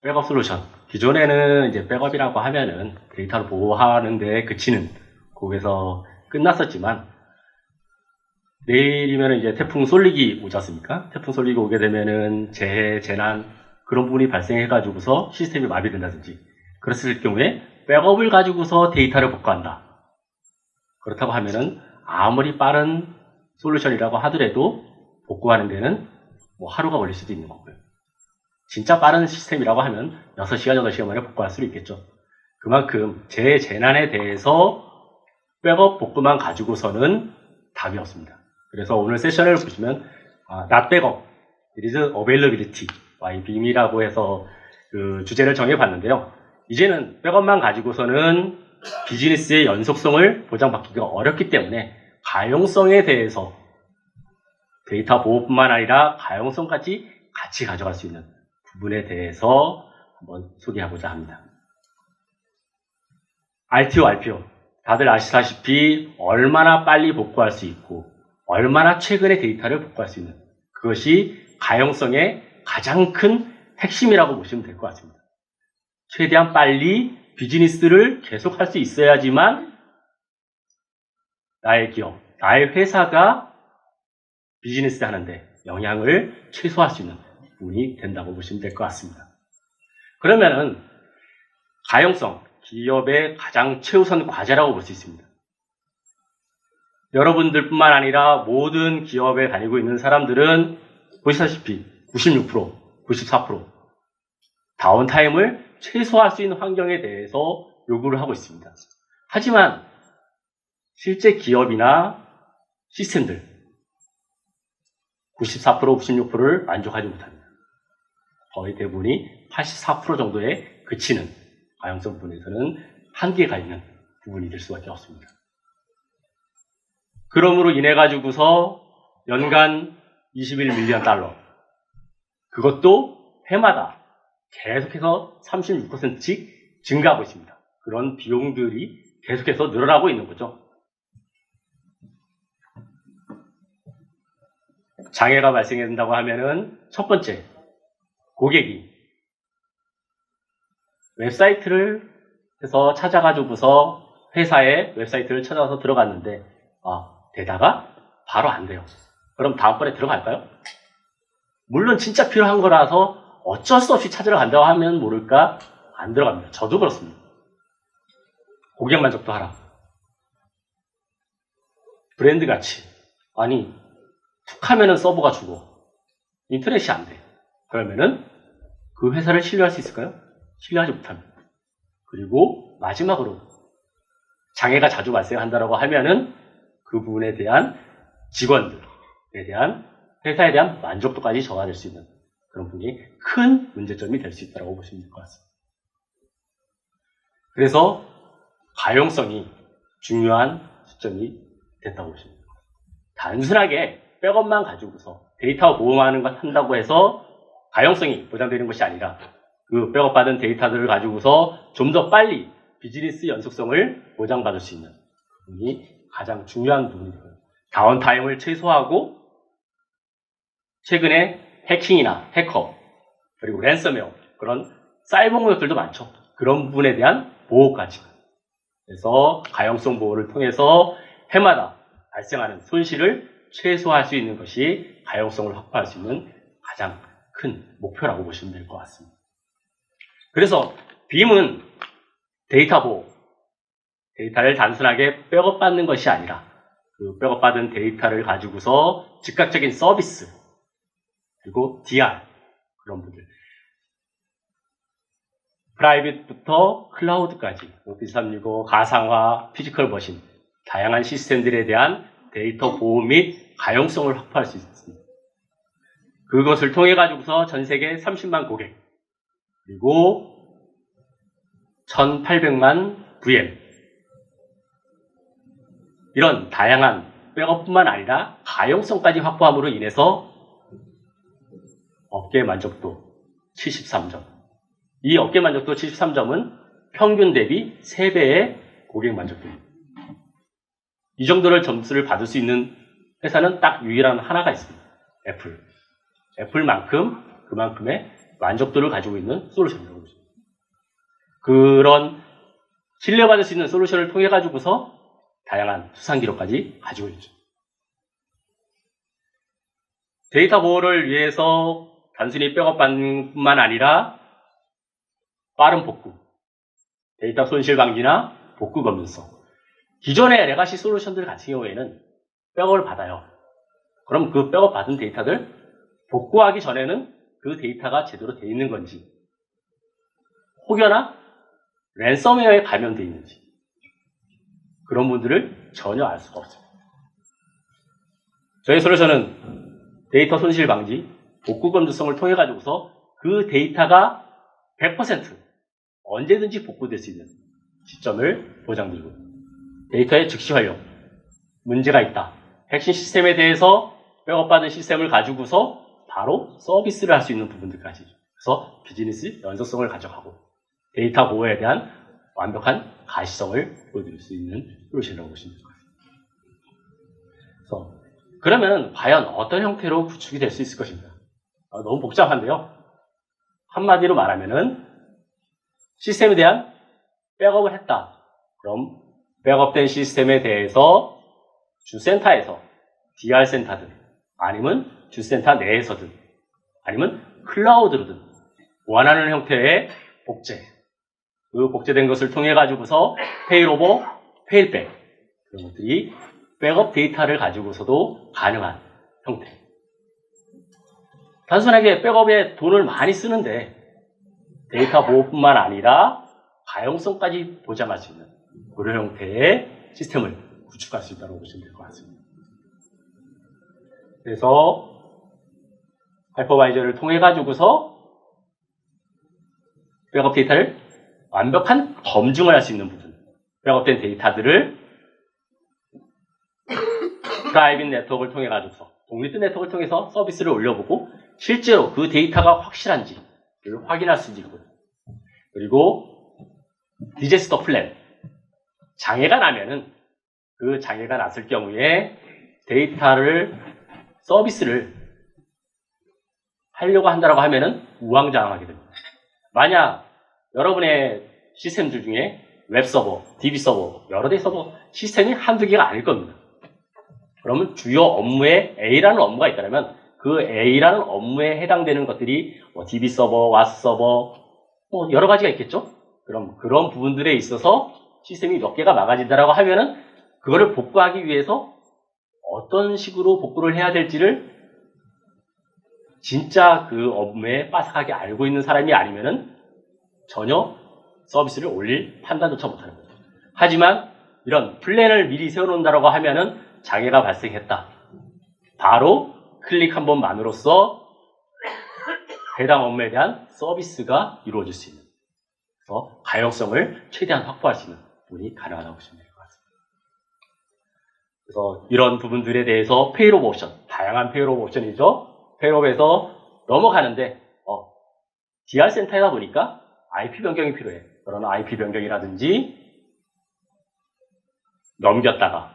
백업 솔루션. 기존에는 이제 백업이라고 하면은 데이터를 보호하는 데 그치는 거기서 끝났었지만, 내일이면 이제 태풍 쏠리기 오지 않습니까? 태풍 쏠리기 오게 되면은 재해, 재난, 그런 부분이 발생해가지고서 시스템이 마비된다든지, 그랬을 경우에 백업을 가지고서 데이터를 복구한다. 그렇다고 하면은 아무리 빠른 솔루션이라고 하더라도 복구하는 데는 뭐 하루가 걸릴 수도 있는 거고요. 진짜 빠른 시스템이라고 하면 6시간, 8시간 만에 복구할 수 있겠죠. 그만큼 재난에 대해서 백업 복구만 가지고서는 답이 없습니다. 그래서 오늘 세션을 보시면 not backup, it is availability, YBM이라고 해서 그 주제를 정해봤는데요. 이제는 백업만 가지고서는 비즈니스의 연속성을 보장받기가 어렵기 때문에 가용성에 대해서 데이터 보호뿐만 아니라 가용성까지 같이 가져갈 수 있는 부분에 대해서 한번 소개하고자 합니다. RTO, RPO. 다들 아시다시피 얼마나 빨리 복구할 수 있고 얼마나 최근의 데이터를 복구할 수 있는, 그것이 가용성의 가장 큰 핵심이라고 보시면 될 것 같습니다. 최대한 빨리 비즈니스를 계속할 수 있어야지만 나의 기업, 나의 회사가 비즈니스 하는데 영향을 최소화할 수 있는 부분이 된다고 보시면 될 것 같습니다. 그러면은 가용성, 기업의 가장 최우선 과제라고 볼 수 있습니다. 여러분들뿐만 아니라 모든 기업에 다니고 있는 사람들은 보시다시피 96%, 94% 다운타임을 최소화할 수 있는 환경에 대해서 요구를 하고 있습니다. 하지만 실제 기업이나 시스템들 94%, 96%를 만족하지 못합니다. 거의 대부분이 84% 정도에 그치는 가용성 부분에서는 한계가 있는 부분이 될 수밖에 없습니다. 그러므로 인해 가지고서 연간 21밀리언 달러, 그것도 해마다 계속해서 36%씩 증가하고 있습니다. 그런 비용들이 계속해서 늘어나고 있는 거죠. 장애가 발생한다고 하면은 첫 번째, 고객이 웹사이트를 해서 찾아가지고서 회사의 웹사이트를 찾아서 들어갔는데 되다가 바로 안 돼요. 그럼 다음번에 들어갈까요? 물론 진짜 필요한 거라서 어쩔 수 없이 찾으러 간다고 하면 모를까 안 들어갑니다. 저도 그렇습니다. 고객 만족도 하라. 브랜드 가치. 아니 툭 하면은 서버가 죽어. 인터넷이 안 돼. 그러면은 그 회사를 신뢰할 수 있을까요? 신뢰하지 못합니다. 그리고 마지막으로 장애가 자주 발생한다고 하면은 그 부분에 대한 직원들에 대한 회사에 대한 만족도까지 저하될 수 있는 그런 부분이 큰 문제점이 될 수 있다고 보시면 될 것 같습니다. 그래서 가용성이 중요한 시점이 됐다고 보시면 됩니다. 단순하게 백업만 가지고서 데이터 보호하는 것 한다고 해서 가용성이 보장되는 것이 아니라 그 백업받은 데이터들을 가지고서 좀 더 빨리 비즈니스 연속성을 보장받을 수 있는 부분이 가장 중요한 부분이고요. 다운타임을 최소화하고 최근에 해킹이나 해커 그리고 랜섬웨어 그런 사이버 공격들도 많죠. 그런 부분에 대한 보호까지. 그래서 가용성 보호를 통해서 해마다 발생하는 손실을 최소화할 수 있는 것이 가용성을 확보할 수 있는 가장 큰 목표라고 보시면 될 것 같습니다. 그래서 빔은 데이터 보호, 데이터를 단순하게 백업받는 것이 아니라 그 백업받은 데이터를 가지고서 즉각적인 서비스 그리고 DR 그런 분들 프라이빗부터 클라우드까지 오피스 365, 가상화, 피지컬 머신 다양한 시스템들에 대한 데이터 보호 및 가용성을 확보할 수 있습니다. 그것을 통해 가지고서 전 세계 30만 고객 그리고 1800만 VM 이런 다양한 백업뿐만 아니라 가용성까지 확보함으로 인해서 업계 만족도 73점. 이 업계 만족도 73점은 평균 대비 3배의 고객 만족도입니다. 이 정도를 점수를 받을 수 있는 회사는 딱 유일한 하나가 있습니다. 애플. 애플만큼 그만큼의 만족도를 가지고 있는 솔루션이라고 보죠. 그런 신뢰받을 수 있는 솔루션을 통해 가지고서 다양한 수상 기록까지 가지고 있죠. 데이터 보호를 위해서 단순히 백업받는 뿐만 아니라 빠른 복구, 데이터 손실 방지나 복구 검증성. 기존의 레가시 솔루션들 같은 경우에는 백업을 받아요. 그럼 그 백업 받은 데이터들 복구하기 전에는 그 데이터가 제대로 되어 있는 건지, 혹여나 랜섬웨어에 감염되어 있는지, 그런 분들을 전혀 알 수가 없습니다. 저희 솔루션은 데이터 손실 방지, 복구 검증성을 통해 가지고서 그 데이터가 100% 언제든지 복구될 수 있는 시점을 보장드리고, 데이터의 즉시 활용, 문제가 있다, 핵심 시스템에 대해서 백업받은 시스템을 가지고서 바로 서비스를 할 수 있는 부분들까지, 그래서 비즈니스 연속성을 가져가고 데이터 보호에 대한 완벽한 가시성을 보여드릴 수 있는 솔루션이라고 보시면 될 것 같습니다. 그러면 과연 어떤 형태로 구축이 될 수 있을 것인가? 너무 복잡한데요. 한마디로 말하면은 시스템에 대한 백업을 했다. 그럼 백업된 시스템에 대해서 주센터에서 DR 센터든 아니면 주센터 내에서든 아니면 클라우드로든 원하는 형태의 복제, 그 복제된 것을 통해 가지고서 페일오버, 페일백, 그런 것들이 백업 데이터를 가지고서도 가능한 형태. 단순하게 백업에 돈을 많이 쓰는데 데이터 보호뿐만 아니라 가용성까지 보장할 수 있는 그런 형태의 시스템을 구축할 수 있다고 보시면 될 것 같습니다. 그래서 하이퍼바이저를 통해 가지고서 백업 데이터를 완벽한 검증을 할 수 있는 부분, 백업된 데이터들을 프라이빗 네트워크를 통해 가지고서 독립된 네트워크를 통해서 서비스를 올려보고 실제로 그 데이터가 확실한지를 확인할 수 있고, 그리고 디제스터 플랜, 장애가 나면은 그 장애가 났을 경우에 데이터를 서비스를 하려고 한다고 하면은 우왕좌왕하게 됩니다. 만약 여러분의 시스템들 중에 웹서버, DB 서버, 여러 대 서버 시스템이 한두 개가 아닐 겁니다. 그러면 주요 업무에 A라는 업무가 있다면 그 A라는 업무에 해당되는 것들이 DB서버, 왓서버 여러 가지가 있겠죠? 그럼 그런 부분들에 있어서 시스템이 몇 개가 망가진다라고 하면은 그거를 복구하기 위해서 어떤 식으로 복구를 해야 될지를 진짜 그 업무에 빠삭하게 알고 있는 사람이 아니면은 전혀 서비스를 올릴 판단조차 못하는 거죠. 하지만 이런 플랜을 미리 세워놓는다고 하면은 장애가 발생했다. 바로 클릭 한 번만으로써 해당 업무에 대한 서비스가 이루어질 수 있는, 그래서 가용성을 최대한 확보할 수 있는 부분이 가능하다고 보시면 될 것 같습니다. 그래서 이런 부분들에 대해서 페일오버 옵션, 다양한 페일오버 옵션이죠. 페일오버에서 넘어가는데 DR 센터에다 보니까 IP 변경이 필요해. 그런 IP 변경이라든지 넘겼다가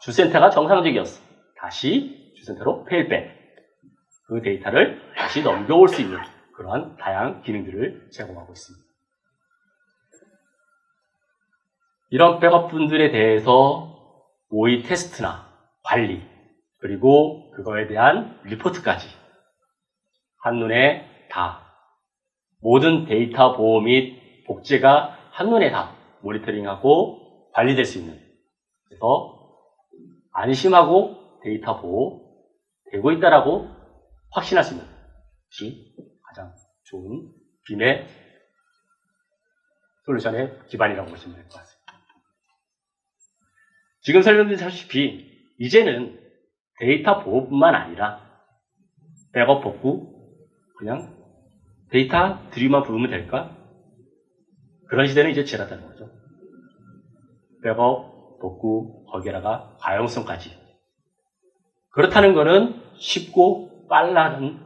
주센터가 정상적이었어. 다시 주센터로 페일백, 그 데이터를 다시 넘겨올 수 있는 그러한 다양한 기능들을 제공하고 있습니다. 이런 백업분들에 대해서 모의 테스트나 관리, 그리고 그거에 대한 리포트까지 한눈에 다, 모든 데이터 보호 및 복제가 한눈에 다 모니터링하고 관리될 수 있는, 그래서 안심하고 데이터 보호 되고 있다라고 확신할 수 있는 것이 가장 좋은 빔의 솔루션의 기반이라고 보시면 될 것 같습니다. 지금 설명드렸다시피 이제는 데이터 보호뿐만 아니라 백업 복구, 그냥 데이터 드리만 부으면 될까? 그런 시대는 이제 지났다는 거죠. 백업, 복구, 거기에다가 가용성까지. 그렇다는 거는 쉽고 빠른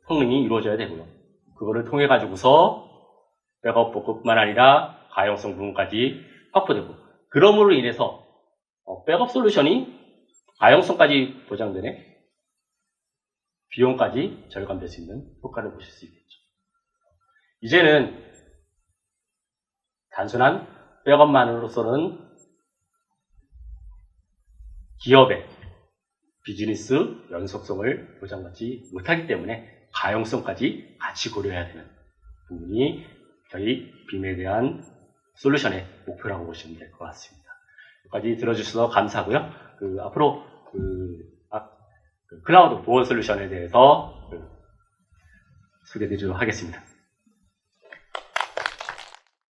성능이 이루어져야 되고요. 그거를 통해 가지고서 백업, 복구뿐만 아니라 가용성 부분까지 확보되고, 그러므로 인해서 백업 솔루션이 가용성까지 보장되네? 비용까지 절감될 수 있는 효과를 보실 수 있겠죠. 이제는 단순한 백업만으로서는 기업의 비즈니스 연속성을 보장받지 못하기 때문에 가용성까지 같이 고려해야 되는 부분이 저희 빔에 대한 솔루션의 목표라고 보시면 될 것 같습니다. 여기까지 들어주셔서 감사하고요. 앞으로 클라우드 보안 솔루션에 대해서 소개드리도록 하겠습니다.